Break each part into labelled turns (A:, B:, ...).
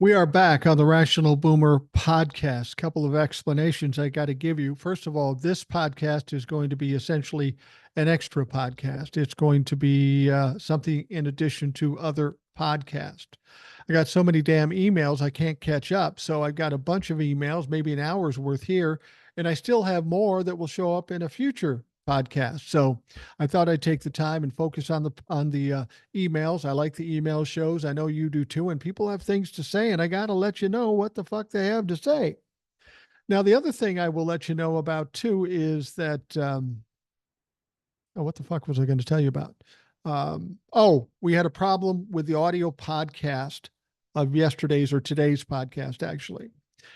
A: We are back on the Rational Boomer podcast. Couple of explanations I got to give you. First of all, this podcast is going to be essentially an extra podcast. It's going to be something in addition to other podcasts. I got so many damn emails I can't catch up. So I've got a bunch of emails, maybe an hour's worth here, and I still have more that will show up in a future podcast. So I thought I'd take the time and focus on the emails. I like the email shows. I know you do too. And people have things to say, and I got to let you know what the fuck they have to say. Now, the other thing I will let you know about too is that, oh, what the fuck was I going to tell you about? We had a problem with the audio podcast of yesterday's or today's podcast, actually.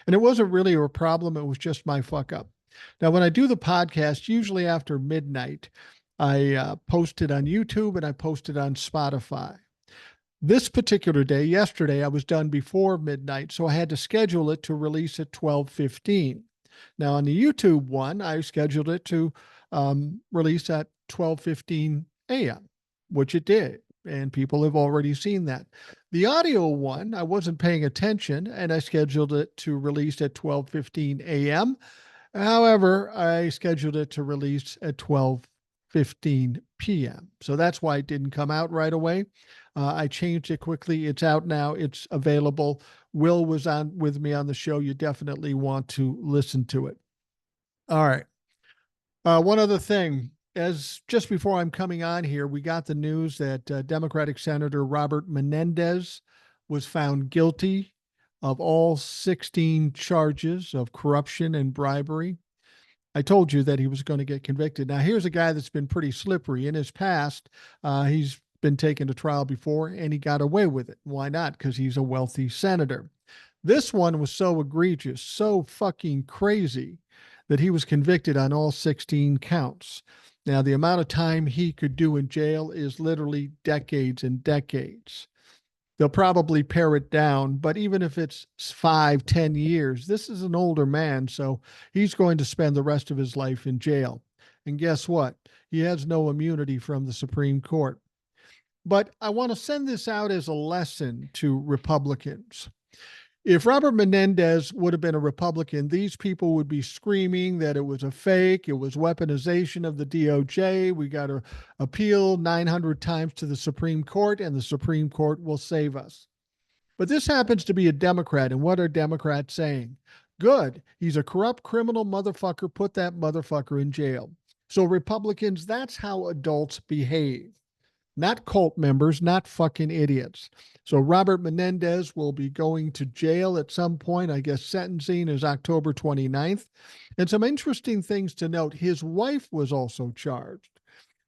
A: And it wasn't really a problem. It was just my fuck up. Now, when I do the podcast, usually after midnight, I post it on YouTube and I post it on Spotify. This particular day, yesterday, I was done before midnight, so I had to schedule it to release at 12:15. Now, on the YouTube one, I scheduled it to release at 12:15 a.m., which it did, and people have already seen that. The audio one, I wasn't paying attention, and I scheduled it to release at 12:15 a.m. However, I scheduled it to release at 12:15 p.m. So that's why it didn't come out right away. I changed it quickly. It's out now. It's available. Will was on with me on the show. You definitely want to listen to it. All right. One other thing. As just before I'm coming on here, we got the news that Democratic Senator Robert Menendez was found guilty of all 16 charges of corruption and bribery. I told you that he was going to get convicted. Now, here's a guy that's been pretty slippery. In his past, he's been taken to trial before and he got away with it. Why not? Because he's a wealthy senator. This one was so egregious, so fucking crazy that he was convicted on all 16 counts. Now, the amount of time he could do in jail is literally decades and decades. They'll probably pare it down, but even if it's 5, 10 years, this is an older man, so he's going to spend the rest of his life in jail. And guess what? He has no immunity from the Supreme Court. But I want to send this out as a lesson to Republicans. If Robert Menendez would have been a Republican, these people would be screaming that it was a fake, it was weaponization of the DOJ. We got to appeal 900 times to the Supreme Court, and the Supreme Court will save us. But this happens to be a Democrat, and what are Democrats saying? Good. He's a corrupt criminal motherfucker. Put that motherfucker in jail. So Republicans, that's how adults behave. Not cult members, not fucking idiots. So Robert Menendez will be going to jail at some point. I guess sentencing is October 29th. And some interesting things to note. His wife was also charged,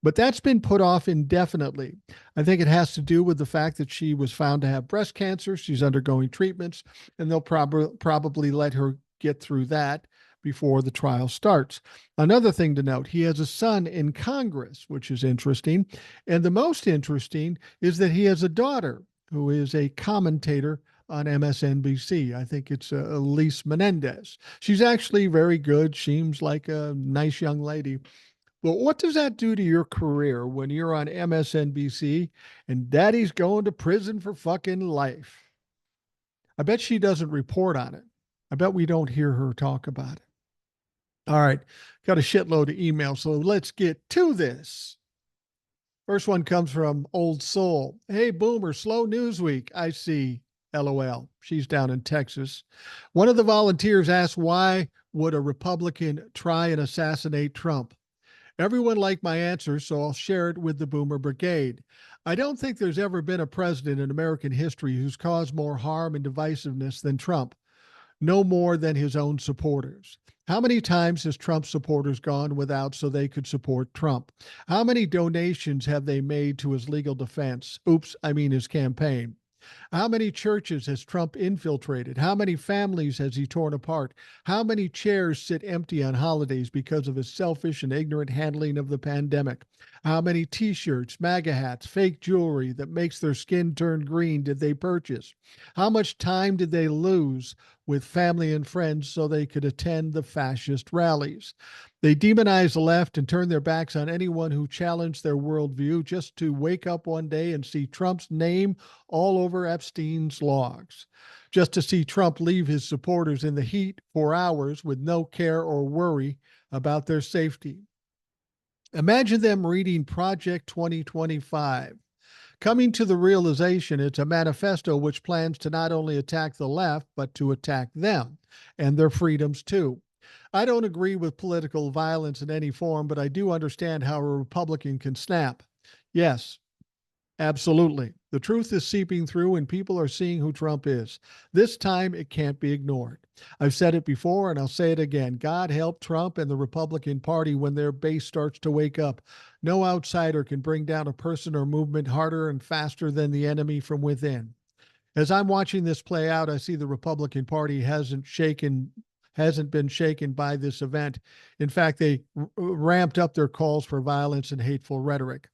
A: but that's been put off indefinitely. I think it has to do with the fact that she was found to have breast cancer. She's undergoing treatments, and they'll probably let her get through that before the trial starts. Another thing to note, he has a son in Congress, which is interesting. And the most interesting is that he has a daughter who is a commentator on MSNBC. I think it's Elise Menendez. She's actually very good. Seems like a nice young lady. But what does that do to your career when you're on MSNBC and daddy's going to prison for fucking life? I bet she doesn't report on it. I bet we don't hear her talk about it. All right, got a shitload of emails, so let's get to this. First one comes from Old Soul. Hey, Boomer, slow news week. I see. LOL. She's down in Texas. One of the volunteers asked, why would a Republican try and assassinate Trump? Everyone liked my answer, so I'll share it with the Boomer Brigade. I don't think there's ever been a president in American history who's caused more harm and divisiveness than Trump. No more than his own supporters. How many times has Trump's supporters gone without so they could support Trump? How many donations have they made to his legal defense? Oops, I mean his campaign. How many churches has Trump infiltrated? How many families has he torn apart? How many chairs sit empty on holidays because of his selfish and ignorant handling of the pandemic? How many t-shirts, MAGA hats, fake jewelry that makes their skin turn green did they purchase? How much time did they lose with family and friends so they could attend the fascist rallies? They demonize the left and turn their backs on anyone who challenged their worldview just to wake up one day and see Trump's name all over Epstein's logs, just to see Trump leave his supporters in the heat for hours with no care or worry about their safety. Imagine them reading Project 2025, coming to the realization it's a manifesto which plans to not only attack the left, but to attack them and their freedoms too. I don't agree with political violence in any form, but I do understand how a Republican can snap. Yes, absolutely. The truth is seeping through, and people are seeing who Trump is. This time, it can't be ignored. I've said it before, and I'll say it again. God help Trump and the Republican Party when their base starts to wake up. No outsider can bring down a person or movement harder and faster than the enemy from within. As I'm watching this play out, I see the Republican Party hasn't been shaken by this event. In fact, they ramped up their calls for violence and hateful rhetoric.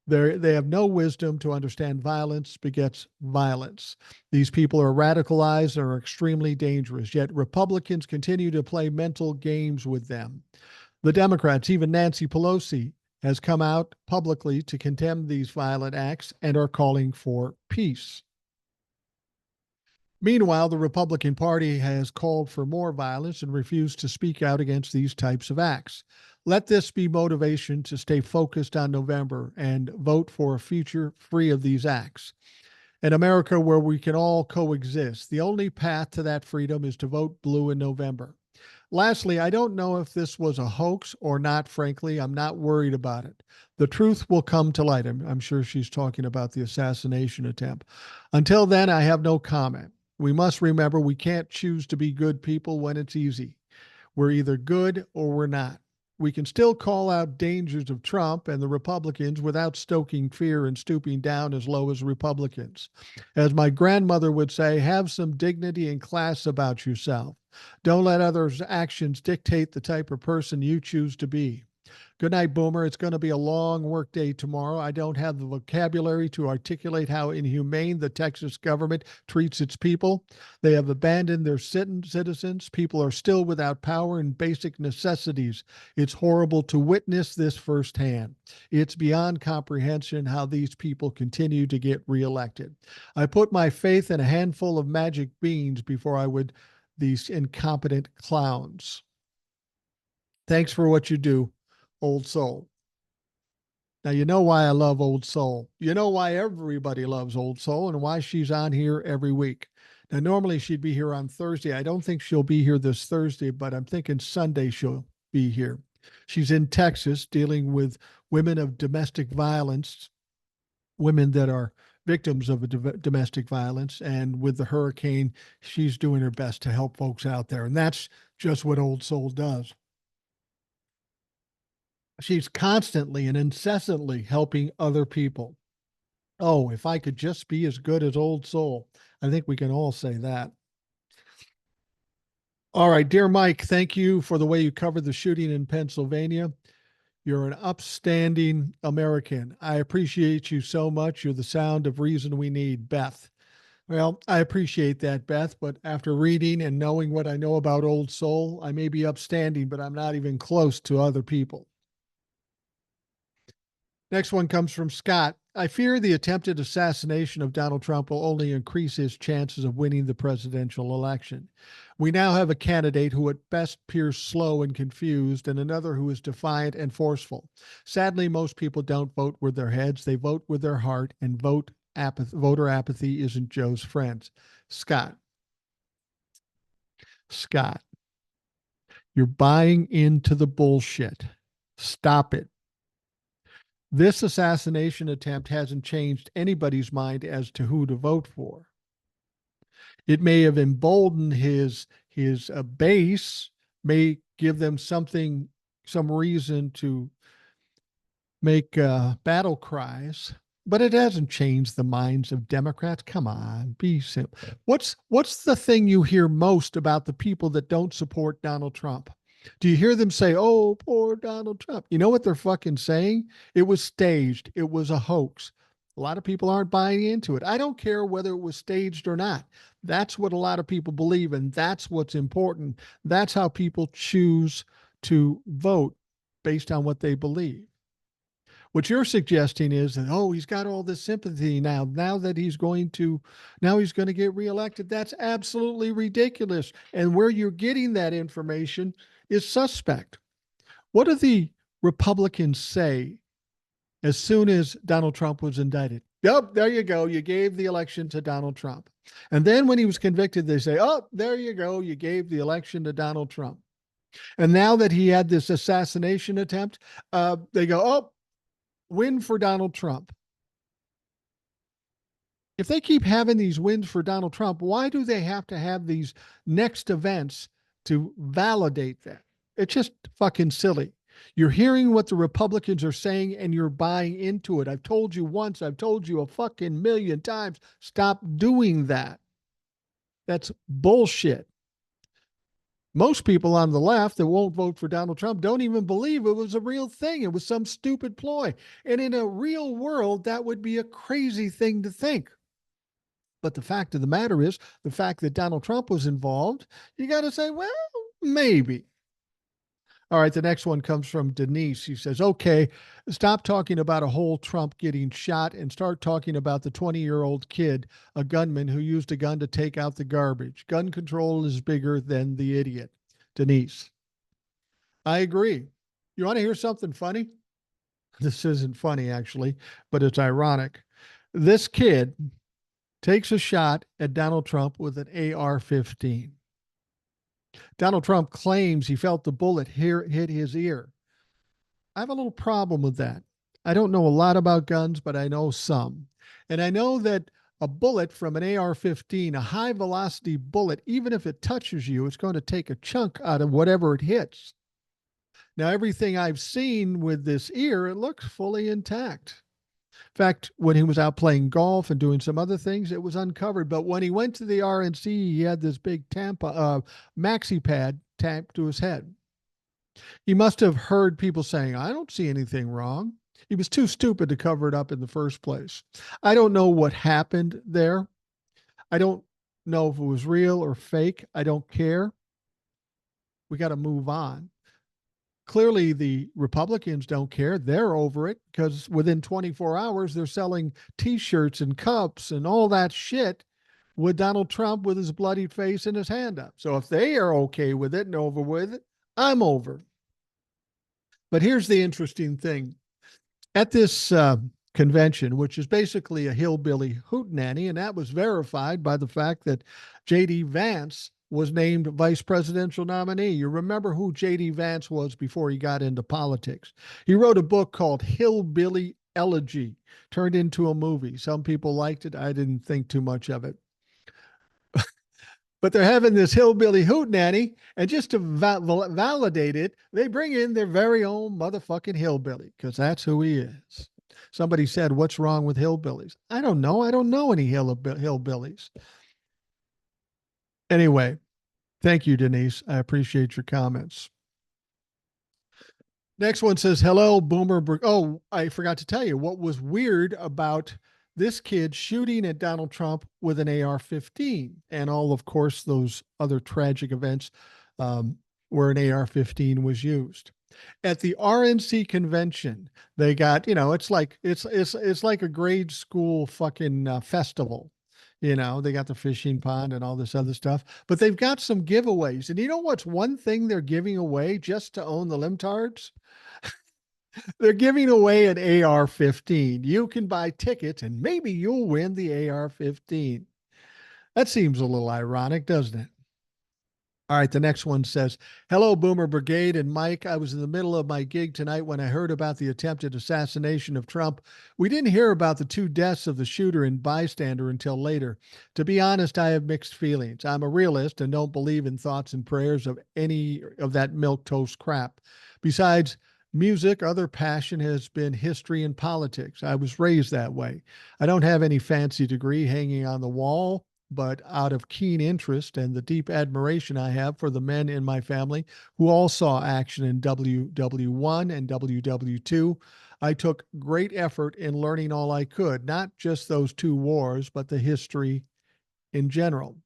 A: They have no wisdom to understand violence begets violence. These people are radicalized and are extremely dangerous, yet Republicans continue to play mental games with them. The Democrats, even Nancy Pelosi, has come out publicly to condemn these violent acts and are calling for peace. Meanwhile, the Republican Party has called for more violence and refused to speak out against these types of acts. Let this be motivation to stay focused on November and vote for a future free of these acts. An America where we can all coexist. The only path to that freedom is to vote blue in November. Lastly, I don't know if this was a hoax or not, frankly. I'm not worried about it. The truth will come to light. I'm sure she's talking about the assassination attempt. Until then, I have no comment. We must remember we can't choose to be good people when it's easy. We're either good or we're not. We can still call out dangers of Trump and the Republicans without stoking fear and stooping down as low as Republicans. As my grandmother would say, have some dignity and class about yourself. Don't let others' actions dictate the type of person you choose to be. Good night, Boomer. It's going to be a long work day tomorrow. I don't have the vocabulary to articulate how inhumane the Texas government treats its people. They have abandoned their citizens. People are still without power and basic necessities. It's horrible to witness this firsthand. It's beyond comprehension how these people continue to get reelected. I put my faith in a handful of magic beans before I would these incompetent clowns. Thanks for what you do, Old Soul. Now, you know why I love Old Soul. You know why everybody loves Old Soul and why she's on here every week. Now, normally she'd be here on Thursday. I don't think she'll be here this Thursday, but I'm thinking Sunday she'll be here. She's in Texas dealing with women of domestic violence, women that are victims of domestic violence. And with the hurricane, she's doing her best to help folks out there. And that's just what Old Soul does. She's constantly and incessantly helping other people. Oh, if I could just be as good as Old Soul. I think we can all say that. All right, dear Mike, thank you for the way you covered the shooting in Pennsylvania. You're an upstanding American. I appreciate you so much. You're the sound of reason we need, Beth. Well, I appreciate that, Beth, but after reading and knowing what I know about Old Soul, I may be upstanding, but I'm not even close to other people. Next one comes from Scott. I fear the attempted assassination of Donald Trump will only increase his chances of winning the presidential election. We now have a candidate who at best appears slow and confused, and another who is defiant and forceful. Sadly, most people don't vote with their heads, they vote with their heart, and voter apathy isn't Joe's friend. Scott, you're buying into the bullshit. Stop it. This assassination attempt hasn't changed anybody's mind as to who to vote for. It may have emboldened his base, may give them some reason to make battle cries, but it hasn't changed the minds of Democrats. Come on, be simple. What's the thing you hear most about the people that don't support Donald Trump? Do you hear them say, oh, poor Donald Trump? You know what they're fucking saying? It was staged. It was a hoax. A lot of people aren't buying into it. I don't care whether it was staged or not. That's what a lot of people believe, and that's what's important. That's how people choose to vote based on what they believe. What you're suggesting is that, oh, he's got all this sympathy now that now he's going to get reelected. That's absolutely ridiculous. And where you're getting that information is suspect. What do the Republicans say as soon as Donald Trump was indicted? Yep, there you go. You gave the election to Donald Trump. And then when he was convicted, they say, oh, there you go. You gave the election to Donald Trump. And now that he had this assassination attempt, they go, oh, win for Donald Trump. If they keep having these wins for Donald Trump, why do they have to have these next events to validate that? It's just fucking silly. You're hearing what the Republicans are saying and you're buying into it. I've told you once, I've told you a fucking million times, stop doing that. That's bullshit. Most people on the left that won't vote for Donald Trump don't even believe it was a real thing. It was some stupid ploy. And in a real world, that would be a crazy thing to think. But the fact of the matter is, the fact that Donald Trump was involved, you got to say, well, maybe. All right, the next one comes from Denise. She says, okay, stop talking about a whole Trump getting shot and start talking about the 20-year-old kid, a gunman who used a gun to take out the garbage. Gun control is bigger than the idiot. Denise, I agree. You want to hear something funny? This isn't funny, actually, but it's ironic. This kid takes a shot at Donald Trump with an AR-15. Donald Trump claims he felt the bullet hit his ear. I have a little problem with that. I don't know a lot about guns, but I know some. And I know that a bullet from an AR-15, a high velocity bullet, even if it touches you, it's going to take a chunk out of whatever it hits. Now, everything I've seen with this ear, it looks fully intact. In fact, when he was out playing golf and doing some other things, it was uncovered. But when he went to the RNC, he had this big maxi pad tamped to his head. He must have heard people saying, I don't see anything wrong. He was too stupid to cover it up in the first place. I don't know what happened there. I don't know if it was real or fake. I don't care. We got to move on. Clearly, the Republicans don't care. They're over it because within 24 hours, they're selling T-shirts and cups and all that shit with Donald Trump with his bloody face and his hand up. So if they are okay with it and over with it, I'm over. But here's the interesting thing. At this convention, which is basically a hillbilly hootenanny, and that was verified by the fact that J.D. Vance was named vice presidential nominee. You remember who J.D. Vance was before he got into politics. He wrote a book called Hillbilly Elegy, turned into a movie. Some people liked it. I didn't think too much of it. But they're having this hillbilly hootenanny, and just to validate it, they bring in their very own motherfucking hillbilly, because that's who he is. Somebody said, what's wrong with hillbillies? I don't know. I don't know any hillbillies. Anyway, thank you, Denise. I appreciate your comments. Next one says, hello, Boomer. Oh, I forgot to tell you what was weird about this kid shooting at Donald Trump with an AR-15 and all, of course, those other tragic events where an AR-15 was used. At the RNC convention, they got, it's like a grade school fucking festival. They got the fishing pond and all this other stuff, but they've got some giveaways. And you know what's one thing they're giving away just to own the limtards? They're giving away an AR-15. You can buy tickets and maybe you'll win the AR-15. That seems a little ironic, doesn't it? All right, the next one says, hello, Boomer Brigade and Mike. I was in the middle of my gig tonight when I heard about the attempted assassination of Trump. We didn't hear about the 2 deaths of the shooter and bystander until later. To be honest, I have mixed feelings. I'm a realist and don't believe in thoughts and prayers of any of that milquetoast crap. Besides music, other passion has been history and politics. I was raised that way. I don't have any fancy degree hanging on the wall, but out of keen interest and the deep admiration I have for the men in my family who all saw action in WW1 and WW2, I took great effort in learning all I could, not just those 2 wars, but the history in general.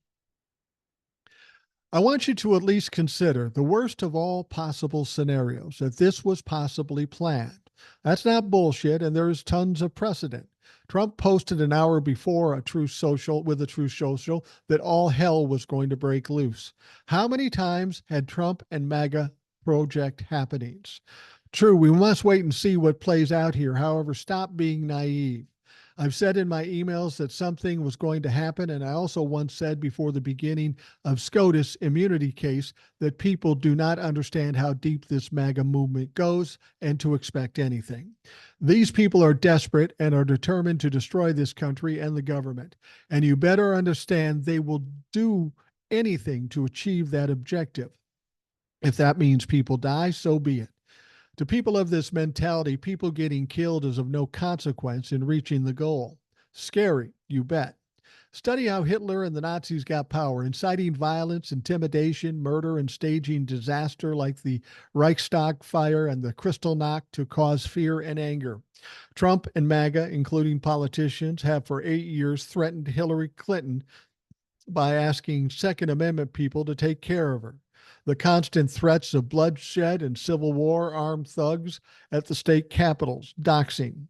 A: I want you to at least consider the worst of all possible scenarios, that this was possibly planned. That's not bullshit, and there's tons of precedent. Trump posted an hour before a Truth Social with a Truth Social that all hell was going to break loose. How many times had Trump and MAGA project happenings? True, we must wait and see what plays out here. However, stop being naive. I've said in my emails that something was going to happen, and I also once said before the beginning of SCOTUS immunity case that people do not understand how deep this MAGA movement goes and to expect anything. These people are desperate and are determined to destroy this country and the government, and you better understand they will do anything to achieve that objective. If that means people die, so be it. To people of this mentality, people getting killed is of no consequence in reaching the goal. Scary, you bet. Study how Hitler and the Nazis got power, inciting violence, intimidation, murder, and staging disaster like the Reichstag fire and the Kristallnacht to cause fear and anger. Trump and MAGA, including politicians, have for 8 years threatened Hillary Clinton by asking Second Amendment people to take care of her. The constant threats of bloodshed and civil war, armed thugs at the state capitals, doxing,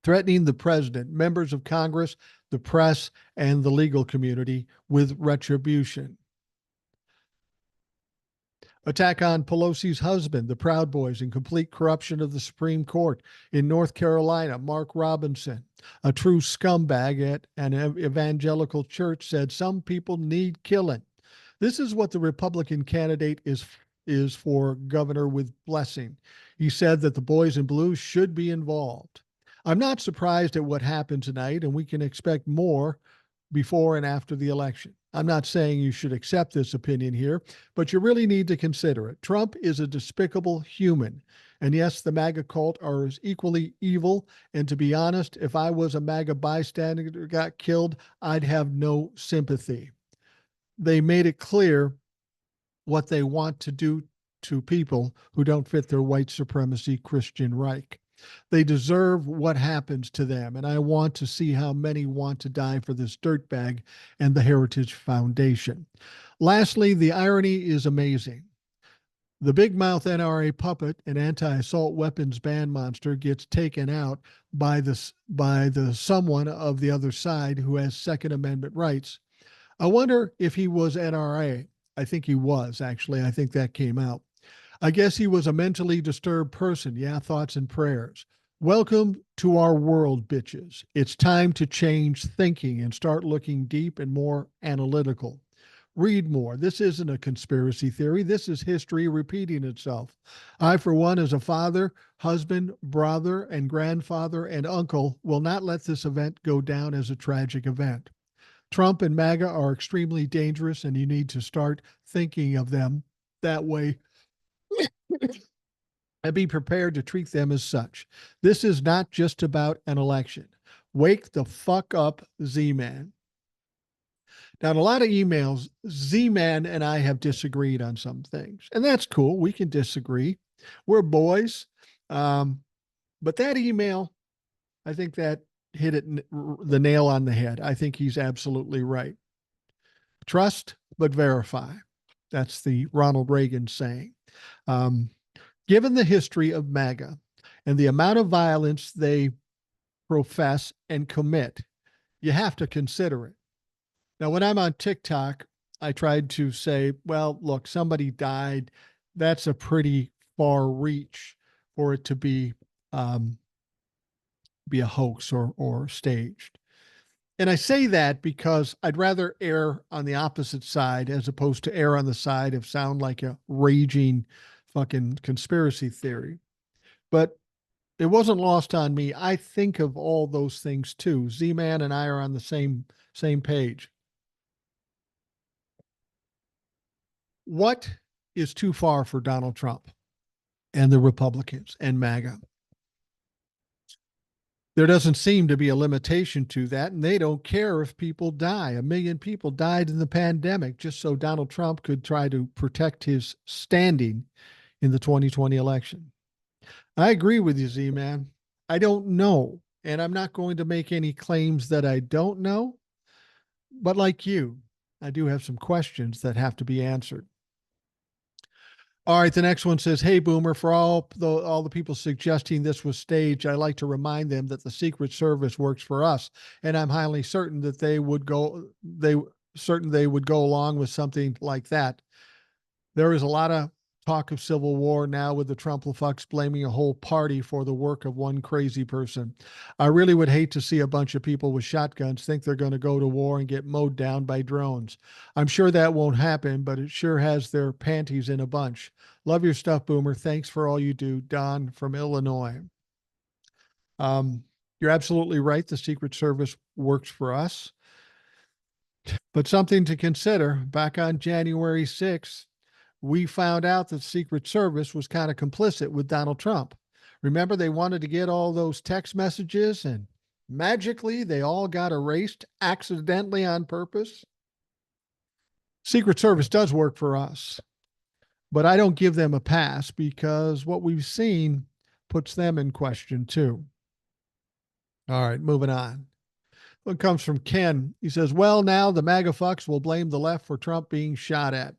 A: threatening the president, members of Congress, the press, and the legal community with retribution. Attack on Pelosi's husband, the Proud Boys, and complete corruption of the Supreme Court. In North Carolina, Mark Robinson, a true scumbag at an evangelical church, said some people need killing. This is what the Republican candidate is for governor with blessing. He said that the boys in blue should be involved. I'm not surprised at what happened tonight, and we can expect more before and after the election. I'm not saying you should accept this opinion here, but you really need to consider it. Trump is a despicable human. And yes, the MAGA cult are as equally evil. And to be honest, if I was a MAGA bystander who got killed, I'd have no sympathy. They made it clear what they want to do to people who don't fit their white supremacy Christian Reich. They deserve what happens to them, and I want to see how many want to die for this dirtbag and the Heritage Foundation. Lastly, the irony is amazing. The big mouth NRA puppet and anti-assault weapons ban monster gets taken out by the someone of the other side who has Second Amendment rights. I wonder if he was NRA. I think he was, actually. I think that came out. I guess he was a mentally disturbed person. Yeah, thoughts and prayers. Welcome to our world, bitches. It's time to change thinking and start looking deep and more analytical. Read more. This isn't a conspiracy theory. This is history repeating itself. I, for one, as a father, husband, brother, and grandfather and uncle, will not let this event go down as a tragic event. Trump and MAGA are extremely dangerous, and you need to start thinking of them that way and be prepared to treat them as such. This is not just about an election. Wake the fuck up, Z-Man. Now, in a lot of emails, Z-Man and I have disagreed on some things, and that's cool. We can disagree. We're boys. But that email, I think that hit the nail on the head. I think he's absolutely right. Trust, but verify. That's the Ronald Reagan saying. Given the history of MAGA and the amount of violence they profess and commit, you have to consider it. Now, when I'm on TikTok, I tried to say, well, look, somebody died. That's a pretty far reach for it to be a hoax or staged. And I say that because I'd rather err on the opposite side as opposed to err on the side of sound like a raging fucking conspiracy theory. But it wasn't lost on me. I think of all those things too. Z-Man and I are on the same page. What is too far for Donald Trump and the Republicans and MAGA? There doesn't seem to be a limitation to that, and they don't care if people die. 1 million people died in the pandemic just so Donald Trump could try to protect his standing in the 2020 election. I agree with you, Z-Man. I don't know, and I'm not going to make any claims that I don't know, but like you, I do have some questions that have to be answered. All right, the next one says, "Hey Boomer, for all the people suggesting this was staged, I'd like to remind them that the Secret Service works for us, and I'm highly certain that they would go along with something like that. There is a lot of talk of civil war now with the Trumplefucks blaming a whole party for the work of one crazy person. I really would hate to see a bunch of people with shotguns think they're going to go to war and get mowed down by drones. I'm sure that won't happen, but it sure has their panties in a bunch. Love your stuff, Boomer. Thanks for all you do. Don from Illinois." Um, you're absolutely right. The Secret Service works for us. But something to consider, back on January 6th, we found out that Secret Service was kind of complicit with Donald Trump. Remember, they wanted to get all those text messages and magically they all got erased accidentally on purpose. Secret Service does work for us, but I don't give them a pass because what we've seen puts them in question too. All right, moving on. One comes from Ken. He says, "Well, now the MAGA fucks will blame the left for Trump being shot at.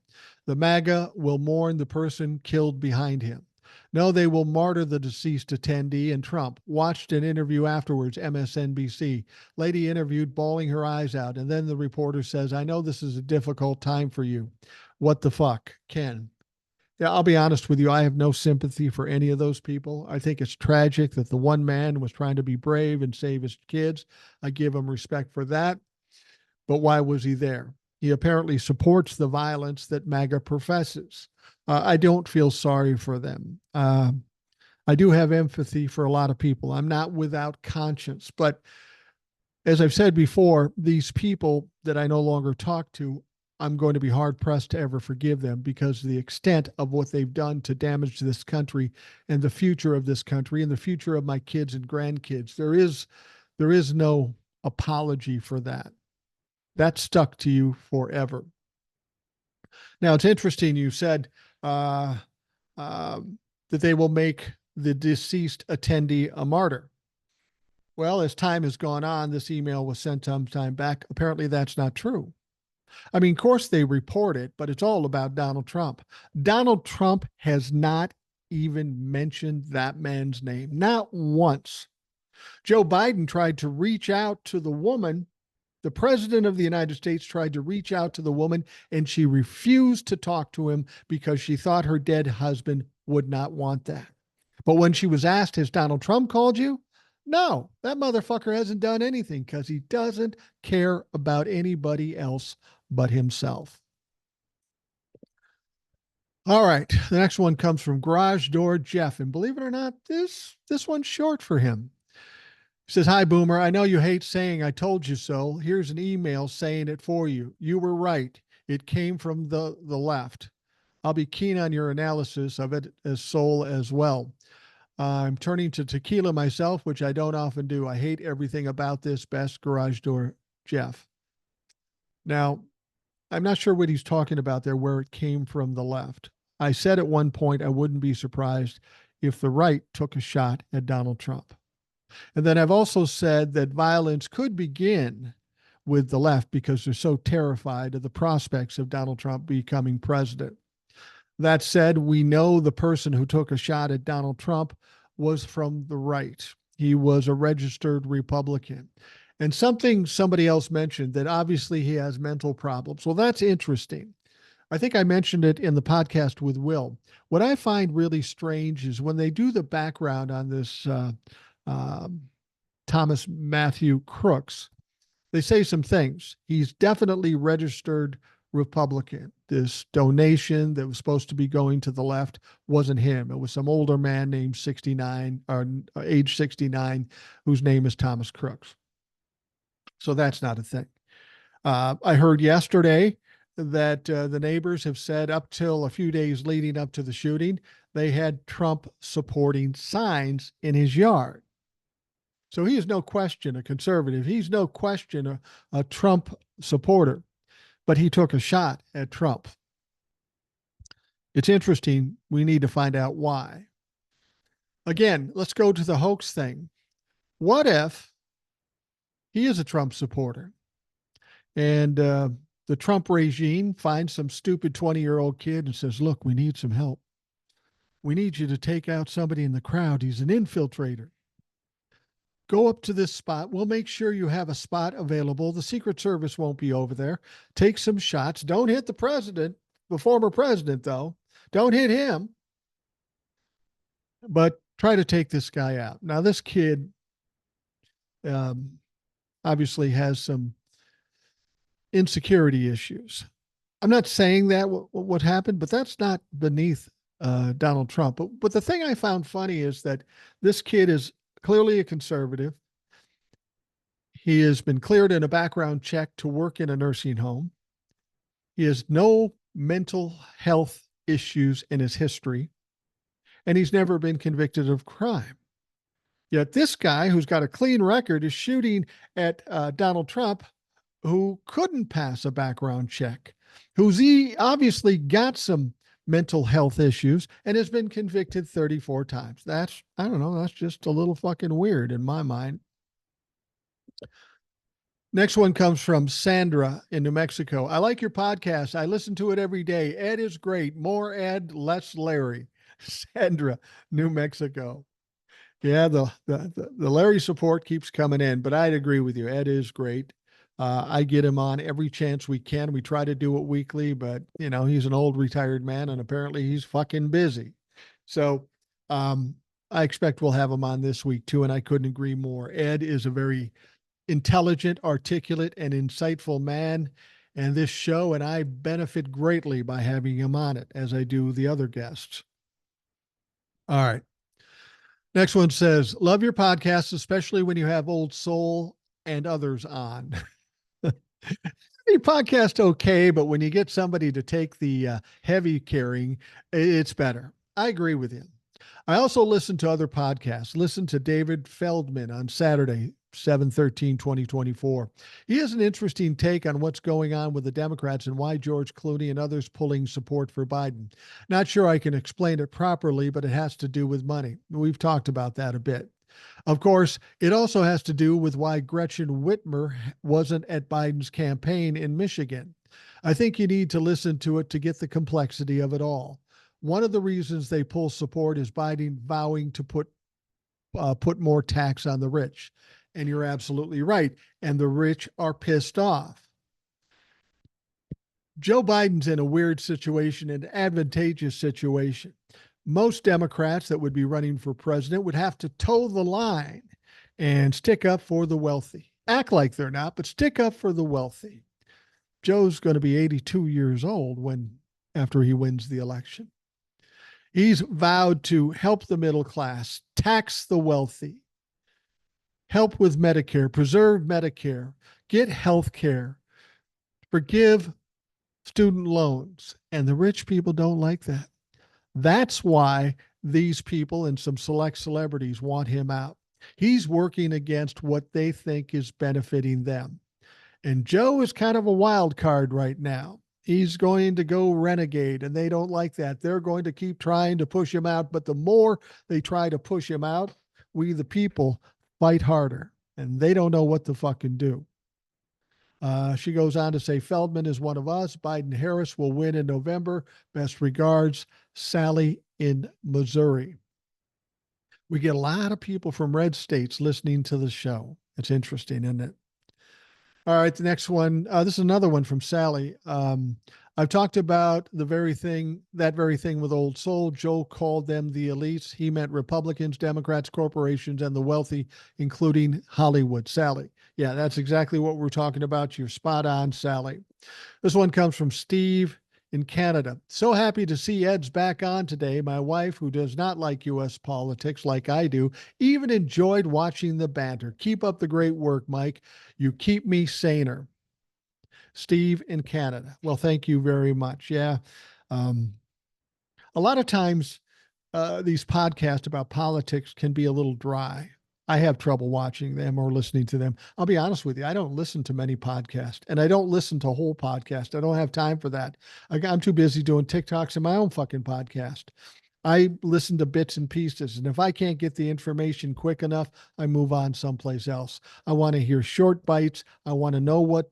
A: The MAGA will mourn the person killed behind him. No, they will martyr the deceased attendee and Trump. Watched an interview afterwards, MSNBC. Lady interviewed, bawling her eyes out. And then the reporter says, I know this is a difficult time for you. What the fuck, Ken?" Yeah, I'll be honest with you. I have no sympathy for any of those people. I think it's tragic that the one man was trying to be brave and save his kids. I give him respect for that. But why was he there? He apparently supports the violence that MAGA professes. I don't feel sorry for them. I do have empathy for a lot of people. I'm not without conscience. But as I've said before, these people that I no longer talk to, I'm going to be hard pressed to ever forgive them because of the extent of what they've done to damage this country and the future of this country and the future of my kids and grandkids. There is no apology for that. That stuck to you forever. Now it's interesting. You said uh, that they will make the deceased attendee a martyr. Well, as time has gone on, this email was sent some time back. Apparently, that's not true. I mean, of course they report it, but it's all about Donald Trump. Donald Trump has not even mentioned that man's name, not once. Joe Biden tried to reach out to the woman. The president of the United States tried to reach out to the woman, and she refused to talk to him because she thought her dead husband would not want that. But when she was asked, has Donald Trump called you? No, that motherfucker hasn't done anything because he doesn't care about anybody else but himself. All right. The next one comes from Garage Door Jeff. And believe it or not, this one's short for him. He says, "Hi, Boomer. I know you hate saying I told you so. Here's an email saying it for you. You were right. It came from the left. I'll be keen on your analysis of it as soul as well. I'm turning to tequila myself, which I don't often do. I hate everything about this. Best, Garage Door Jeff." Now, I'm not sure what he's talking about there, where it came from the left. I said at one point I wouldn't be surprised if the right took a shot at Donald Trump. And then I've also said that violence could begin with the left because they're so terrified of the prospects of Donald Trump becoming president. That said, we know the person who took a shot at Donald Trump was from the right. He was a registered Republican. And somebody else mentioned that obviously he has mental problems. Well, that's interesting. I think I mentioned it in the podcast with Will. What I find really strange is when they do the background on this Thomas Matthew Crooks, they say some things. He's definitely registered Republican. This donation that was supposed to be going to the left wasn't him. It was some older man named 69 or age 69 whose name is Thomas Crooks. So that's not a thing. I heard yesterday that the neighbors have said up till a few days leading up to the shooting, they had Trump supporting signs in his yard. So he is no question a conservative. He's no question a Trump supporter, but he took a shot at Trump. It's interesting. We need to find out why. Again, let's go to the hoax thing. What if he is a Trump supporter and the The Trump regime finds some stupid 20-year-old kid and says, look, we need some help. We need you to take out somebody in the crowd. He's an infiltrator. Go up to this spot. We'll make sure you have a spot available. The Secret Service won't be over there. Take some shots. Don't hit the president, the former president, though. Don't hit him. But try to take this guy out. Now, this kid obviously has some insecurity issues. I'm not saying that what happened, but that's not beneath Donald Trump. But the thing I found funny is that this kid is clearly a conservative. He has been cleared in a background check to work in a nursing home. He has no mental health issues in his history, and he's never been convicted of crime. Yet this guy, who's got a clean record, is shooting at Donald Trump, who couldn't pass a background check, he obviously got some mental health issues and has been convicted 34 times. That's, I don't know, that's just a little fucking weird in my mind. Next one comes from Sandra in New Mexico. I like your podcast. I listen to it every day. Ed is great. More Ed, less Larry. Sandra, New Mexico. Yeah, the Larry support keeps coming in, but I'd agree with you. Ed is great. I get him on every chance we can. We try to do it weekly, but he's an old retired man and apparently he's fucking busy. So I expect we'll have him on this week too. And I couldn't agree more. Ed is a very intelligent, articulate, and insightful man. And this show and I benefit greatly by having him on it, as I do the other guests. All right. Next one says, love your podcast, especially when you have Old Soul and others on. Your podcast okay, but when you get somebody to take the heavy carrying, it's better. I agree with you. I also listen to other podcasts. Listen to David Feldman on Saturday, 7/13/2024. He has an interesting take on what's going on with the Democrats and why George Clooney and others pulling support for Biden. Not sure I can explain it properly, but it has to do with money. We've talked about that a bit. Of course, it also has to do with why Gretchen Whitmer wasn't at Biden's campaign in Michigan. I think you need to listen to it to get the complexity of it all. One of the reasons they pull support is Biden vowing to put more tax on the rich. And you're absolutely right. And the rich are pissed off. Joe Biden's in a weird situation, an advantageous situation. Most Democrats that would be running for president would have to toe the line and stick up for the wealthy. Act like they're not, but stick up for the wealthy. Joe's going to be 82 years old after he wins the election. He's vowed to help the middle class, tax the wealthy, help with Medicare, preserve Medicare, get health care, forgive student loans. And the rich people don't like that. That's why these people and some select celebrities want him out. He's working against what they think is benefiting them. And Joe is kind of a wild card right now. He's going to go renegade, and they don't like that. They're going to keep trying to push him out. But the more they try to push him out, we, the people, fight harder. And they don't know what to fucking do. She goes on to say, Feldman is one of us. Biden-Harris will win in November. Best regards, Sally in Missouri. We get a lot of people from red states listening to the show. It's interesting, isn't it? All right, the next one. This is another one from Sally. I've talked about that very thing with Old Soul. Joe called them the elites. He meant Republicans, Democrats, corporations, and the wealthy, including Hollywood. Sally. Yeah, that's exactly what we're talking about. You're spot on, Sally. This one comes from Steve in Canada. So happy to see Ed's back on today. My wife, who does not like U.S. politics like I do, even enjoyed watching the banter. Keep up the great work, Mike. You keep me saner. Steve in Canada. Well, thank you very much. Yeah. A lot of times these podcasts about politics can be a little dry. I have trouble watching them or listening to them. I'll be honest with you. I don't listen to many podcasts, and I don't listen to whole podcasts. I don't have time for that. I'm too busy doing TikToks and my own fucking podcast. I listen to bits and pieces, and if I can't get the information quick enough, I move on someplace else. I want to hear short bites. I want to know what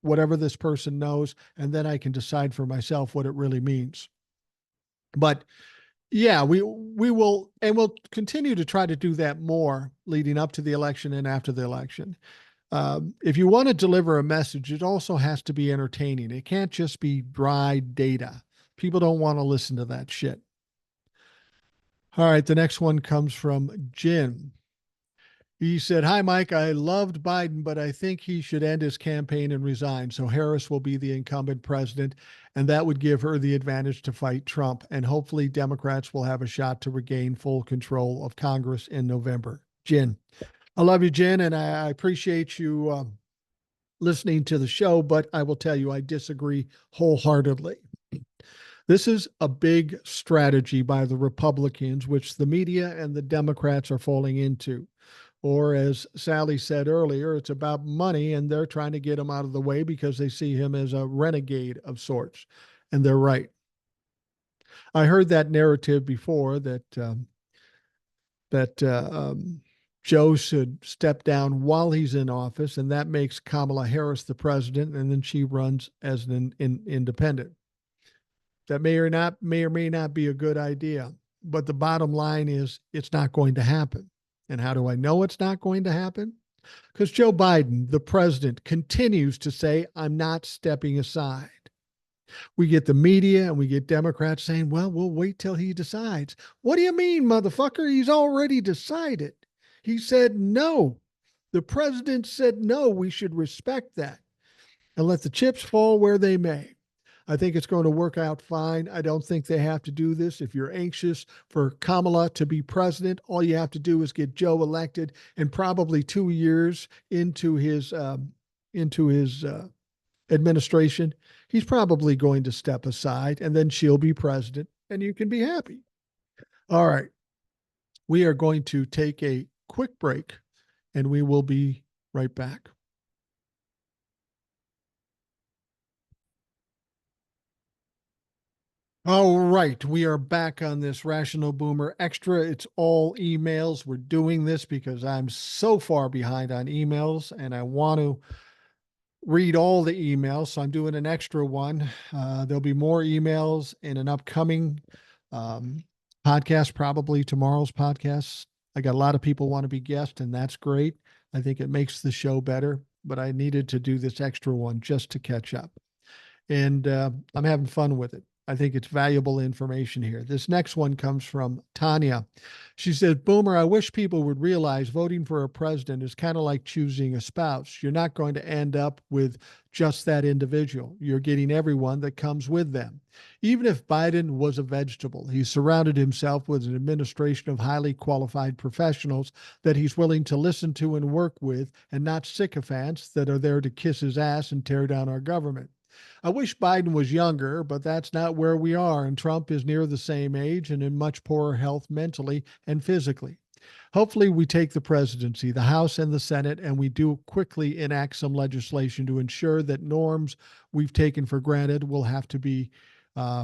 A: whatever this person knows, and then I can decide for myself what it really means. But yeah, we will, and we'll continue to try to do that more leading up to the election and after the election. If you want to deliver a message, it also has to be entertaining. It can't just be dry data. People don't want to listen to that shit. All right, the next one comes from Jin. He said, "Hi, Mike. I loved Biden, but I think he should end his campaign and resign. So Harris will be the incumbent president, and that would give her the advantage to fight Trump. And hopefully, Democrats will have a shot to regain full control of Congress in November." Jin, I love you, Jin, and I appreciate you listening to the show, but I will tell you, I disagree wholeheartedly. This is a big strategy by the Republicans, which the media and the Democrats are falling into. Or, as Sally said earlier, it's about money, and they're trying to get him out of the way because they see him as a renegade of sorts. And they're right. I heard that narrative before that Joe should step down while he's in office, and that makes Kamala Harris the president, and then she runs as an independent. That may or may not be a good idea, but the bottom line is it's not going to happen. And how do I know it's not going to happen? Because Joe Biden, the president, continues to say, "I'm not stepping aside." We get the media and we get Democrats saying, "Well, we'll wait till he decides." What do you mean, motherfucker? He's already decided. He said no. The president said no. We should respect that and let the chips fall where they may. I think it's going to work out fine. I don't think they have to do this. If you're anxious for Kamala to be president, all you have to do is get Joe elected, and probably 2 years into his administration, he's probably going to step aside, and then she'll be president, and you can be happy. All right. We are going to take a quick break, and we will be right back. All right, we are back on this Rational Boomer Extra. It's all emails. We're doing this because I'm so far behind on emails, and I want to read all the emails. So I'm doing an extra one. There'll be more emails in an upcoming podcast, probably tomorrow's podcast. I got a lot of people want to be guests, and that's great. I think it makes the show better, but I needed to do this extra one just to catch up. And I'm having fun with it. I think it's valuable information here. This next one comes from Tanya. She said, "Boomer, I wish people would realize voting for a president is kind of like choosing a spouse. You're not going to end up with just that individual. You're getting everyone that comes with them. Even if Biden was a vegetable, he surrounded himself with an administration of highly qualified professionals that he's willing to listen to and work with, and not sycophants that are there to kiss his ass and tear down our government. I wish Biden was younger, but that's not where we are, and Trump is near the same age and in much poorer health mentally and physically. Hopefully, we take the presidency, the House, and the Senate, and we do quickly enact some legislation to ensure that norms we've taken for granted will have to be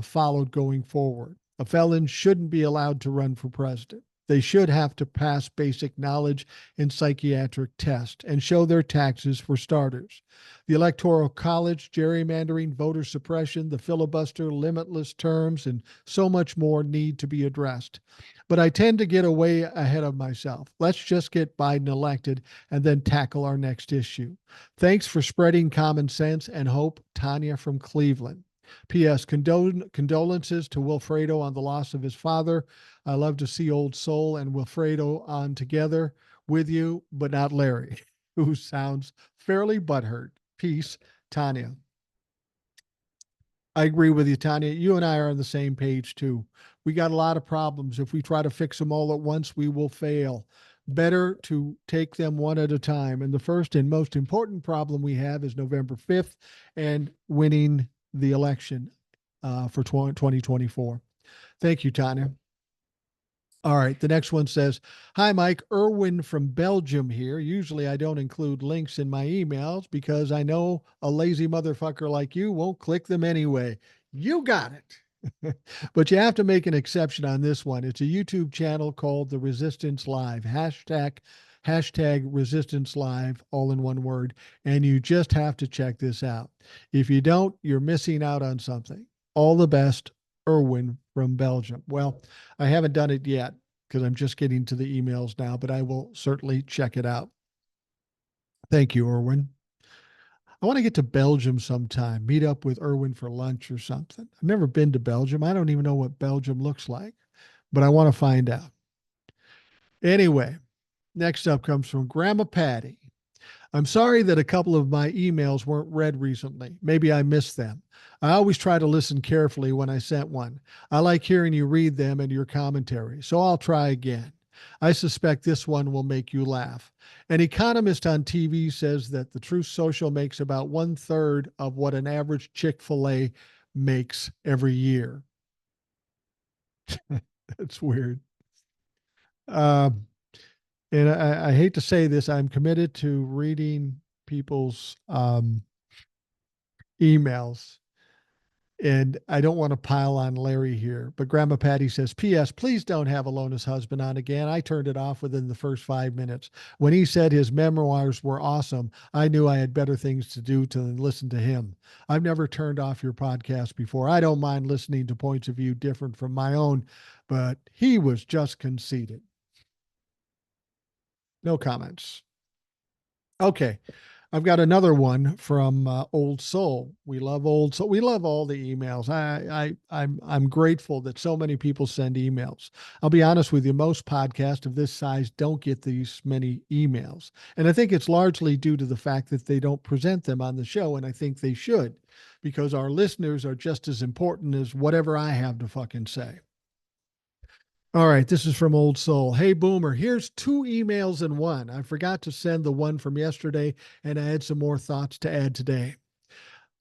A: followed going forward. A felon shouldn't be allowed to run for president. They should have to pass basic knowledge and psychiatric test and show their taxes for starters. The Electoral College, gerrymandering, voter suppression, the filibuster, limitless terms, and so much more need to be addressed. But I tend to get way ahead of myself. Let's just get Biden elected and then tackle our next issue. Thanks for spreading common sense and hope, Tanya from Cleveland. P.S. Condolences to Wilfredo on the loss of his father. I love to see Old Soul and Wilfredo on together with you, but not Larry, who sounds fairly butthurt. Peace, Tanya. I agree with you, Tanya. You and I are on the same page, too. We got a lot of problems. If we try to fix them all at once, we will fail. Better to take them one at a time. And the first and most important problem we have is November 5th and winning the election for 2024. Thank you, Tanya. All right. The next one says, "Hi, Mike. Erwin from Belgium here. Usually I don't include links in my emails because I know a lazy motherfucker like you won't click them anyway. You got it." But you have to make an exception on this one. It's a YouTube channel called The Resistance Live. Hashtag hashtag resistance live, all in one word. And you just have to check this out. If you don't, you're missing out on something. All the best, Erwin from Belgium. Well, I haven't done it yet because I'm just getting to the emails now, but I will certainly check it out. Thank you, Erwin. I want to get to Belgium sometime, meet up with Erwin for lunch or something. I've never been to Belgium. I don't even know what Belgium looks like, but I want to find out. Anyway, next up comes from Grandma Patty. I'm sorry that a couple of my emails weren't read recently. Maybe I missed them. I always try to listen carefully when I sent one. I like hearing you read them and your commentary, so I'll try again. I suspect this one will make you laugh. An economist on TV says that the Truth Social makes about one third of what an average Chick-fil-A makes every year. That's weird. Um, and I hate to say this, I'm committed to reading people's emails. And I don't want to pile on Larry here, but Grandma Patty says, P.S. Please don't have Alona's husband on again. I turned it off within the first 5 minutes. When he said his memoirs were awesome, I knew I had better things to do than listen to him. I've never turned off your podcast before. I don't mind listening to points of view different from my own, but he was just conceited. No comments. Okay. I've got another one from Old Soul. We love Old Soul. We love all the emails. I'm grateful that so many people send emails. I'll be honest with you, most podcasts of this size don't get these many emails, and I think it's largely due to the fact that they don't present them on the show, and I think they should, because our listeners are just as important as whatever I have to fucking say. All right, this is from Old Soul. Hey, Boomer, here's two emails in one. I forgot to send the one from yesterday, and I had some more thoughts to add today.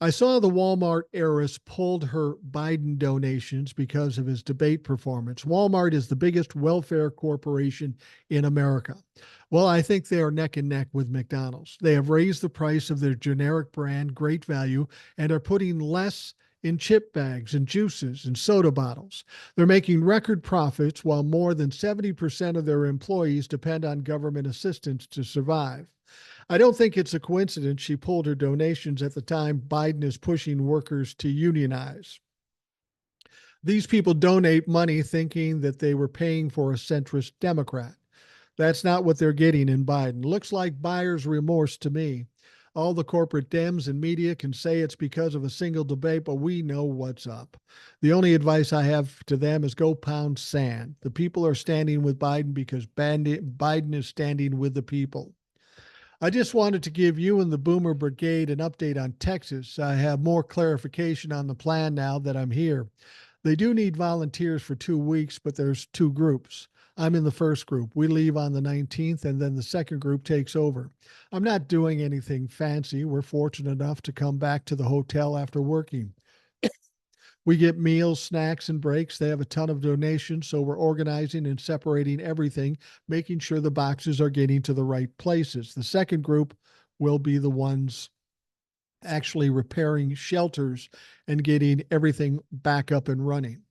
A: I saw the Walmart heiress pulled her Biden donations because of his debate performance. Walmart is the biggest welfare corporation in America. Well, I think they are neck and neck with McDonald's. They have raised the price of their generic brand, Great Value, and are putting less in chip bags and juices and soda bottles. They're making record profits while more than 70% of their employees depend on government assistance to survive. I don't think it's a coincidence she pulled her donations at the time Biden is pushing workers to unionize. These people donate money thinking that they were paying for a centrist Democrat. That's not what they're getting in Biden. Looks like buyer's remorse to me. All the corporate Dems and media can say it's because of a single debate, but we know what's up. The only advice I have to them is go pound sand. The people are standing with Biden because Biden is standing with the people. I just wanted to give you and the Boomer Brigade an update on Texas. I have more clarification on the plan now that I'm here. They do need volunteers for 2 weeks, but there's two groups. I'm in the first group. We leave on the 19th, and then the second group takes over. I'm not doing anything fancy. We're fortunate enough to come back to the hotel after working. We get meals, snacks, and breaks. They have a ton of donations, so we're organizing and separating everything, making sure the boxes are getting to the right places. The second group will be the ones actually repairing shelters and getting everything back up and running.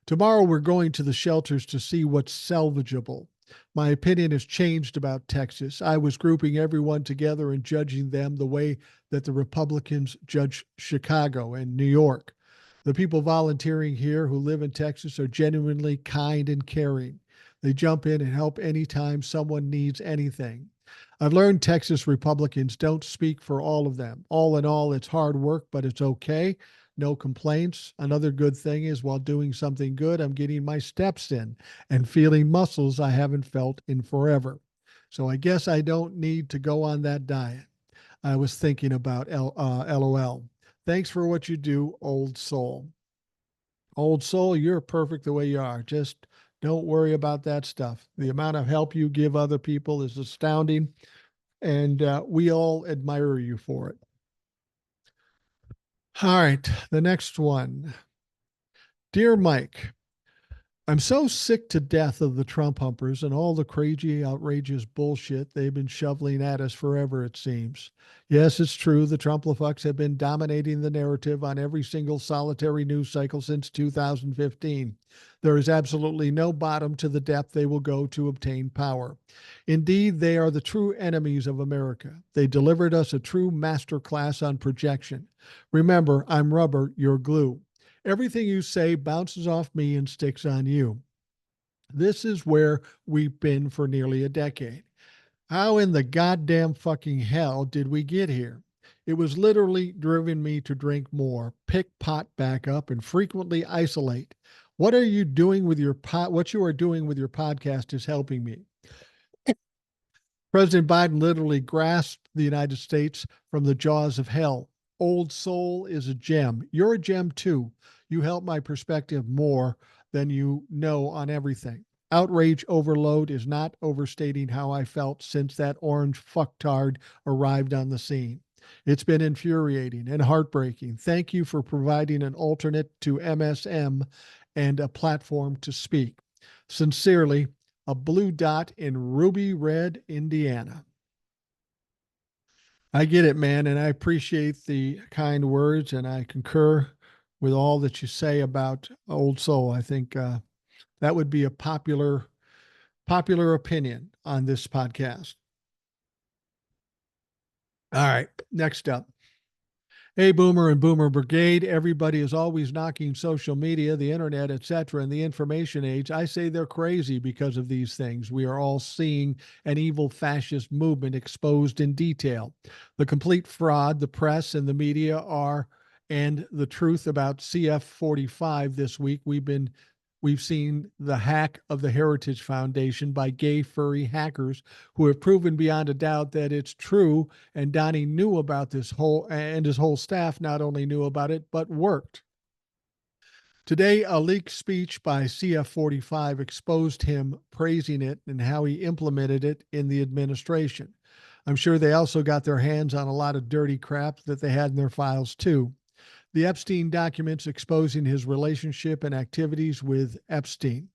A: Tomorrow, we're going to the shelters to see what's salvageable. My opinion has changed about Texas. I was grouping everyone together and judging them the way that the Republicans judge Chicago and New York. The people volunteering here who live in Texas are genuinely kind and caring. They jump in and help anytime someone needs anything. I've learned Texas Republicans don't speak for all of them. All in all, it's hard work, but it's okay. No complaints. Another good thing is while doing something good, I'm getting my steps in and feeling muscles I haven't felt in forever. So I guess I don't need to go on that diet. I was thinking about LOL. Thanks for what you do, Old Soul. Old Soul, you're perfect the way you are. Just don't worry about that stuff. The amount of help you give other people is astounding, and we all admire you for it. All right, the next one. Dear Mike, I'm so sick to death of the Trump humpers and all the crazy, outrageous bullshit they've been shoveling at us forever, it seems. Yes, it's true. The Trumplafucks have been dominating the narrative on every single solitary news cycle since 2015. There is absolutely no bottom to the depth they will go to obtain power. Indeed, they are the true enemies of America. They delivered us a true masterclass on projection. Remember, I'm rubber, you're glue. Everything you say bounces off me and sticks on you. This is where we've been for nearly a decade. How in the goddamn fucking hell did we get here? It was literally driven me to drink more, pick pot back up, and frequently isolate. What are you doing with your pot? What you are doing with your podcast is helping me. President Biden literally grasped the United States from the jaws of hell. Old Soul is a gem. You're a gem too. You help my perspective more than you know on everything. Outrage overload is not overstating how I felt since that orange fucktard arrived on the scene. It's been infuriating and heartbreaking. Thank you for providing an alternate to MSM and a platform to speak. Sincerely, a blue dot in ruby red, Indiana. I get it, man, and I appreciate the kind words, and I concur with all that you say about Old Soul. I think that would be a popular opinion on this podcast. All right, next up. Hey, Boomer and Boomer Brigade. Everybody is always knocking social media, the internet, etc., and the information age. I say they're crazy because of these things. We are all seeing an evil fascist movement exposed in detail. The complete fraud the press and the media are, and the truth about CF 45 this week. We've seen the hack of the Heritage Foundation by gay furry hackers who have proven beyond a doubt that it's true. And Donnie knew about this and his whole staff not only knew about it, but worked. Today, a leaked speech by CF45 exposed him praising it and how he implemented it in the administration. I'm sure they also got their hands on a lot of dirty crap that they had in their files too. The Epstein documents exposing his relationship and activities with Epstein.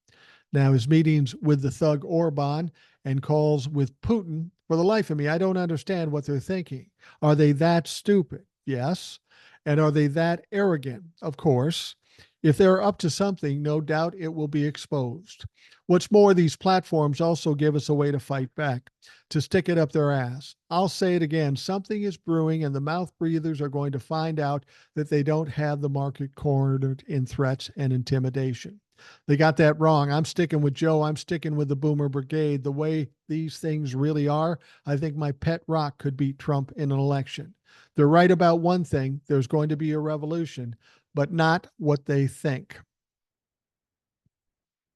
A: Now, his meetings with the thug Orban and calls with Putin. For the life of me, I don't understand what they're thinking. Are they that stupid? Yes. And are they that arrogant? Of course. If they're up to something, no doubt it will be exposed. What's more, these platforms also give us a way to fight back, to stick it up their ass. I'll say it again, something is brewing, and the mouth breathers are going to find out that they don't have the market cornered in threats and intimidation. They got that wrong. I'm sticking with Joe. I'm sticking with the Boomer Brigade. The way these things really are, I think my pet rock could beat Trump in an election. They're right about one thing. There's going to be a revolution, but not what they think.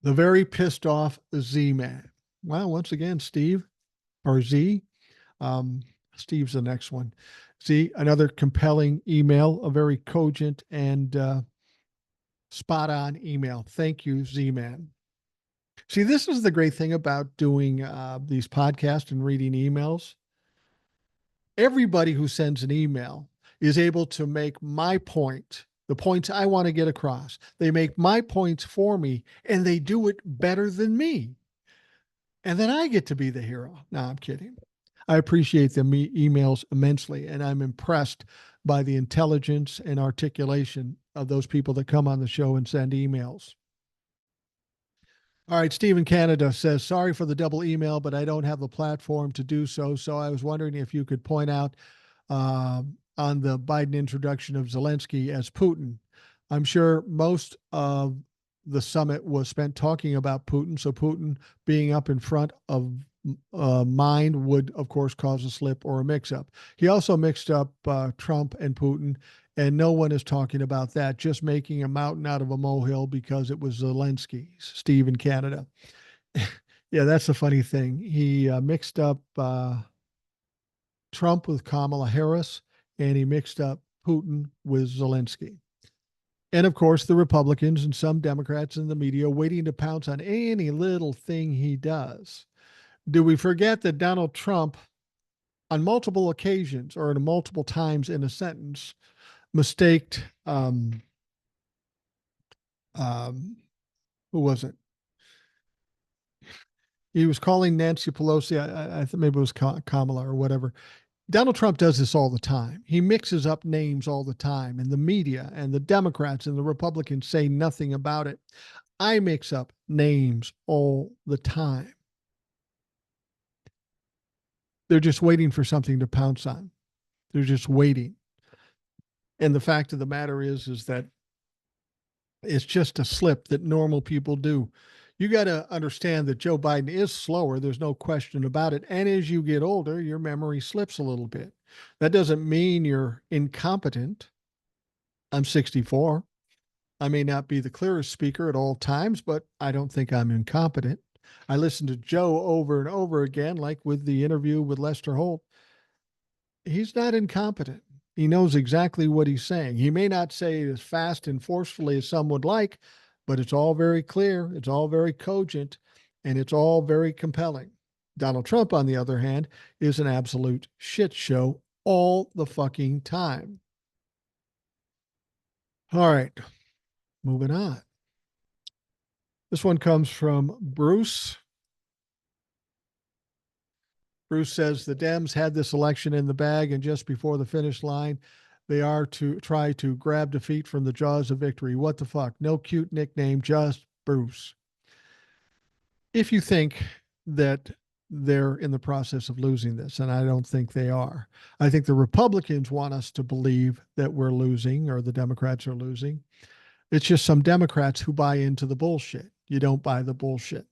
A: The very pissed off Z-Man. Well, once again, Steve or Z. Steve's the next one. Z, another compelling email, a very cogent and spot on email. Thank you, Z-Man. See, this is the great thing about doing these podcasts and reading emails. Everybody who sends an email is able to make my point, the points I want to get across. They make my points for me, and they do it better than me. And then I get to be the hero. No, I'm kidding. I appreciate the emails immensely, and I'm impressed by the intelligence and articulation of those people that come on the show and send emails. All right, Steve in Canada says, sorry for the double email, but I don't have the platform to do so. So I was wondering if you could point out on the Biden introduction of Zelensky as Putin. I'm sure most of the summit was spent talking about Putin. So Putin being up in front of mind would, of course, cause a slip or a mix-up. He also mixed up Trump and Putin, and no one is talking about that, just making a mountain out of a molehill because it was Zelensky, Steve in Canada. Yeah, that's the funny thing. He mixed up Trump with Kamala Harris, and he mixed up Putin with Zelensky. And of course, the Republicans and some Democrats in the media waiting to pounce on any little thing he does. Do we forget that Donald Trump, on multiple occasions or in multiple times in a sentence, mistaked who was it? He was calling Nancy Pelosi. I think maybe it was Kamala or whatever. Donald Trump does this all the time. He mixes up names all the time, and the media and the Democrats and the Republicans say nothing about it. I mix up names all the time. They're just waiting for something to pounce on. They're just waiting. And the fact of the matter is that it's just a slip that normal people do. You got to understand that Joe Biden is slower. There's no question about it. And as you get older, your memory slips a little bit. That doesn't mean you're incompetent. I'm 64. I may not be the clearest speaker at all times, but I don't think I'm incompetent. I listen to Joe over and over again, like with the interview with Lester Holt. He's not incompetent. He knows exactly what he's saying. He may not say it as fast and forcefully as some would like, but it's all very clear, it's all very cogent, and it's all very compelling. Donald Trump, on the other hand, is an absolute shit show all the fucking time. All right, moving on. This one comes from Bruce. Bruce says the Dems had this election in the bag, and just before the finish line, they are to try to grab defeat from the jaws of victory. What the fuck? No cute nickname, just Bruce. If you think that they're in the process of losing this, and I don't think they are, I think the Republicans want us to believe that we're losing or the Democrats are losing. It's just some Democrats who buy into the bullshit. You don't buy the bullshit.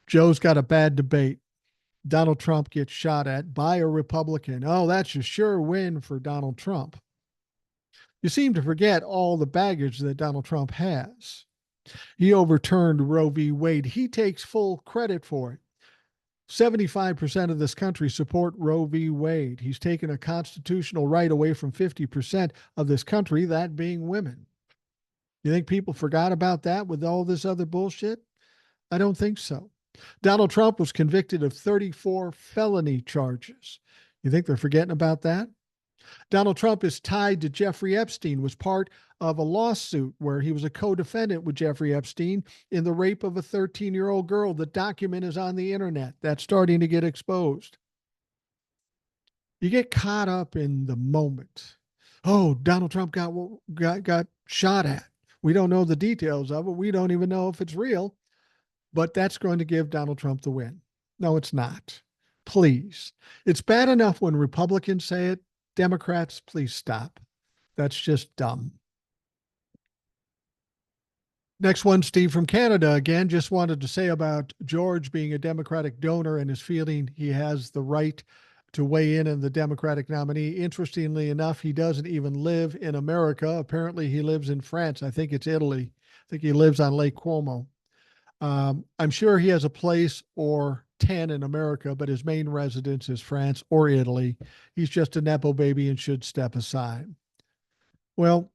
A: Joe's got a bad debate. Donald Trump gets shot at by a Republican. Oh, that's a sure win for Donald Trump. You seem to forget all the baggage that Donald Trump has. He overturned Roe v. Wade. He takes full credit for it. 75% of this country support Roe v. Wade. He's taken a constitutional right away from 50% of this country, that being women. You think people forgot about that with all this other bullshit? I don't think so. Donald Trump was convicted of 34 felony charges. You think they're forgetting about that? Donald Trump is tied to Jeffrey Epstein, was part of a lawsuit where he was a co-defendant with Jeffrey Epstein in the rape of a 13-year-old girl. The document is on the internet. That's starting to get exposed. You get caught up in the moment. Oh, Donald Trump got shot at. We don't know the details of it. We don't even know if it's real. But that's going to give Donald Trump the win. No, it's not. Please. It's bad enough when Republicans say it. Democrats, please stop. That's just dumb. Next one, Steve from Canada again. Just wanted to say about George being a Democratic donor and his feeling he has the right to weigh in on the Democratic nominee. Interestingly enough, he doesn't even live in America. Apparently, he lives in France. I think it's Italy. I think he lives on Lake Como. I'm sure he has a place or 10 in America, but his main residence is France or Italy. He's just a Nepo baby and should step aside. Well,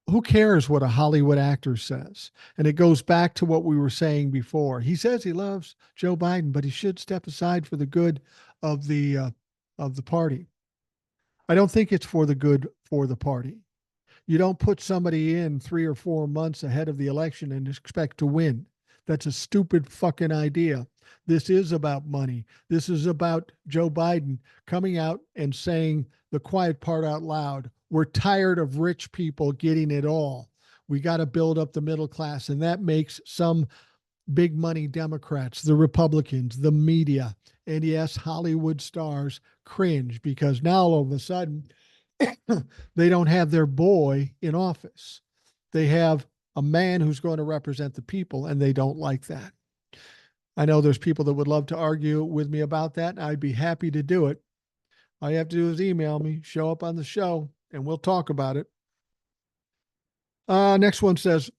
A: who cares what a Hollywood actor says? And it goes back to what we were saying before. He says he loves Joe Biden, but he should step aside for the good of the party. I don't think it's for the good for the party. You don't put somebody in 3 or 4 months ahead of the election and expect to win. That's a stupid fucking idea. This is about money. This is about Joe Biden coming out and saying the quiet part out loud. We're tired of rich people getting it all. We got to build up the middle class. And that makes some big money Democrats, the Republicans, the media, and yes, Hollywood stars cringe because now all of a sudden, they don't have their boy in office. They have a man who's going to represent the people, and they don't like that. I know there's people that would love to argue with me about that. I'd be happy to do it. All you have to do is email me, show up on the show, and we'll talk about it. Next one says,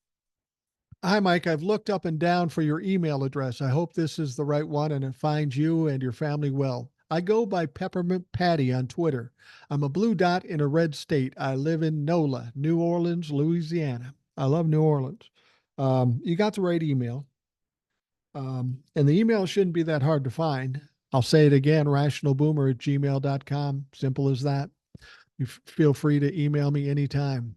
A: hi, Mike. I've looked up and down for your email address. I hope this is the right one and it finds you and your family well. I go by Peppermint Patty on Twitter. I'm a blue dot in a red state. I live in NOLA, New Orleans, Louisiana. I love New Orleans. You got the right email. And the email shouldn't be that hard to find. I'll say it again, rationalboomer@gmail.com. Simple as that. You feel free to email me anytime.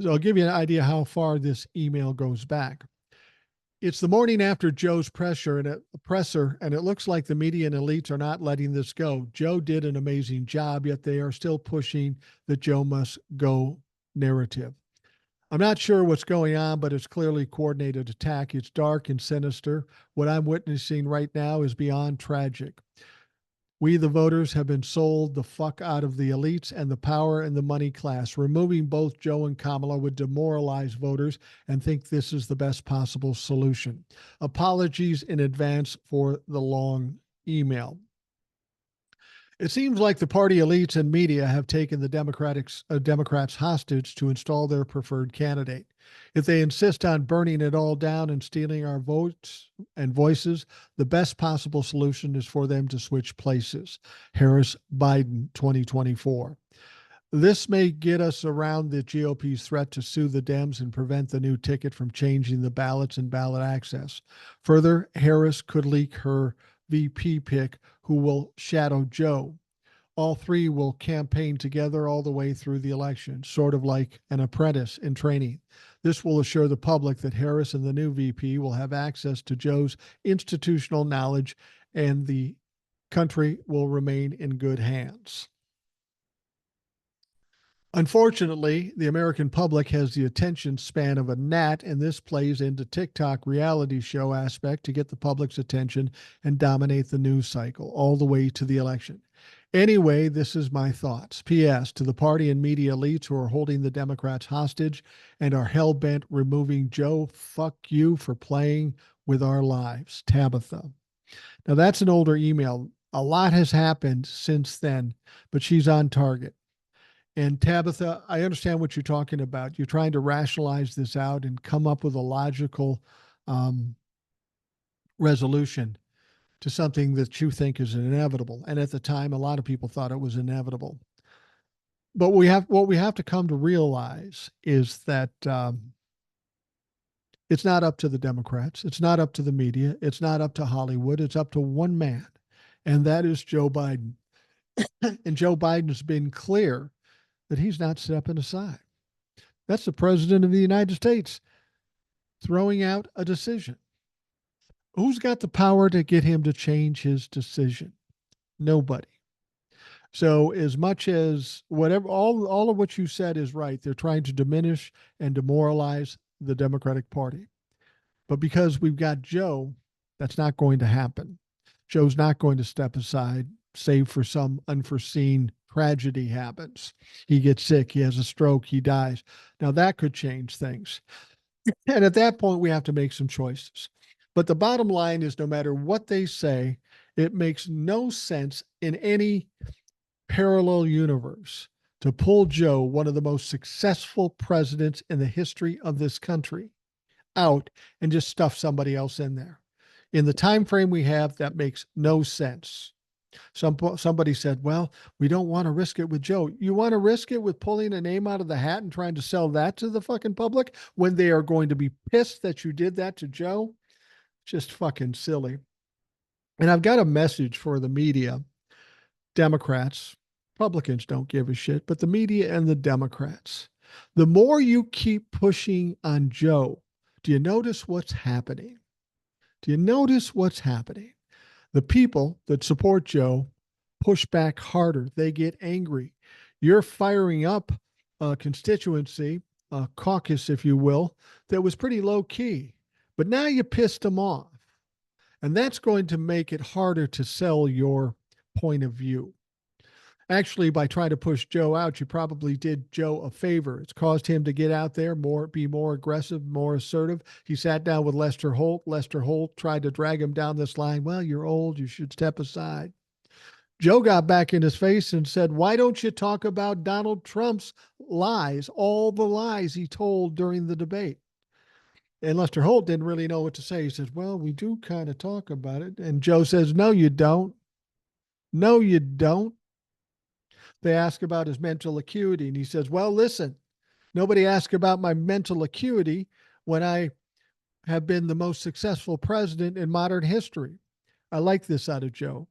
A: So I'll give you an idea how far this email goes back. It's the morning after Joe's presser, and it looks like the media and elites are not letting this go. Joe did an amazing job, yet they are still pushing the Joe must go narrative. I'm not sure what's going on, but it's clearly coordinated attack. It's dark and sinister. What I'm witnessing right now is beyond tragic. We, the voters, have been sold the fuck out of the elites and the power and the money class. Removing both Joe and Kamala would demoralize voters and think this is the best possible solution. Apologies in advance for the long email. It seems like the party elites and media have taken the Democrats hostage to install their preferred candidate. If they insist on burning it all down and stealing our votes and voices, the best possible solution is for them to switch places. Harris Biden 2024. This may get us around the GOP's threat to sue the Dems and prevent the new ticket from changing the ballots and ballot access. Further, Harris could leak her VP pick, who will shadow Joe. All three will campaign together all the way through the election, sort of like an apprentice in training. This will assure the public that Harris and the new VP will have access to Joe's institutional knowledge, and the country will remain in good hands. Unfortunately, the American public has the attention span of a gnat, and this plays into TikTok reality show aspect to get the public's attention and dominate the news cycle all the way to the election. Anyway, this is my thoughts. P.S. To the party and media elites who are holding the Democrats hostage and are hell-bent removing Joe, fuck you for playing with our lives. Tabitha. Now, that's an older email. A lot has happened since then, but she's on target. And Tabitha, I understand what you're talking about. You're trying to rationalize this out and come up with a logical resolution to something that you think is inevitable. And at the time, a lot of people thought it was inevitable. But what we have to come to realize is that it's not up to the Democrats. It's not up to the media. It's not up to Hollywood. It's up to one man, and that is Joe Biden. And Joe Biden's been clear that he's not stepping aside. That's the president of the United States throwing out a decision. Who's got the power to get him to change his decision? Nobody. So as much as whatever, all of what you said is right. They're trying to diminish and demoralize the Democratic Party. But because we've got Joe, that's not going to happen. Joe's not going to step aside, save for some unforeseen tragedy happens. He gets sick, he has a stroke, he dies. Now that could change things. And at that point, we have to make some choices. But the bottom line is no matter what they say, it makes no sense in any parallel universe to pull Joe, one of the most successful presidents in the history of this country, out and just stuff somebody else in there. In the time frame we have, that makes no sense. Somebody said, well, we don't want to risk it with Joe. You want to risk it with pulling a name out of the hat and trying to sell that to the fucking public when they are going to be pissed that you did that to Joe? Just fucking silly. And I've got a message for the media. Democrats, Republicans don't give a shit, but the media and the Democrats. The more you keep pushing on Joe, do you notice what's happening? Do you notice what's happening? The people that support Joe push back harder. They get angry. You're firing up a constituency, a caucus, if you will, that was pretty low key. But now you pissed them off. And that's going to make it harder to sell your point of view. Actually, by trying to push Joe out, you probably did Joe a favor. It's caused him to get out there, be more aggressive, more assertive. He sat down with Lester Holt. Lester Holt tried to drag him down this line. Well, you're old. You should step aside. Joe got back in his face and said, why don't you talk about Donald Trump's lies, all the lies he told during the debate? And Lester Holt didn't really know what to say. He says, well, we do kind of talk about it. And Joe says, no, you don't. No, you don't. They ask about his mental acuity, and he says, well, listen, nobody asked about my mental acuity when I have been the most successful president in modern history. I like this out of Joe.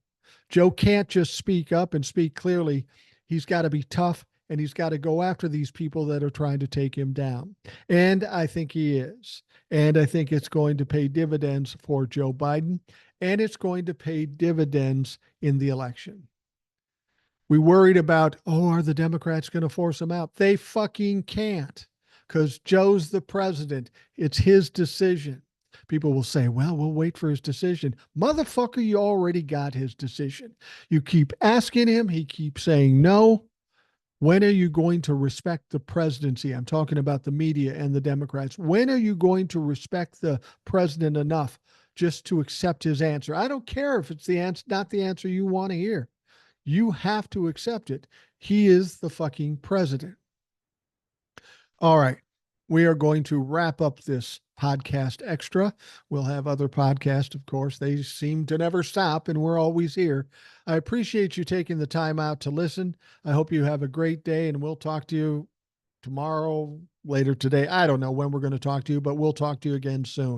A: Joe can't just speak up and speak clearly. He's got to be tough and he's got to go after these people that are trying to take him down. And I think he is. And I think it's going to pay dividends for Joe Biden, and it's going to pay dividends in the election. We worried about, oh, are the Democrats going to force him out? They fucking can't, because Joe's the president. It's his decision. People will say, well, we'll wait for his decision. Motherfucker, you already got his decision. You keep asking him, he keeps saying no. When are you going to respect the presidency? I'm talking about the media and the Democrats. When are you going to respect the president enough just to accept his answer? I don't care if it's the answer, not the answer you want to hear. You have to accept it. He is the fucking president. All right. We are going to wrap up this podcast extra. We'll have other podcasts, of course. They seem to never stop, and we're always here. I appreciate you taking the time out to listen. I hope you have a great day, and we'll talk to you tomorrow, later today. I don't know when we're going to talk to you, but we'll talk to you again soon.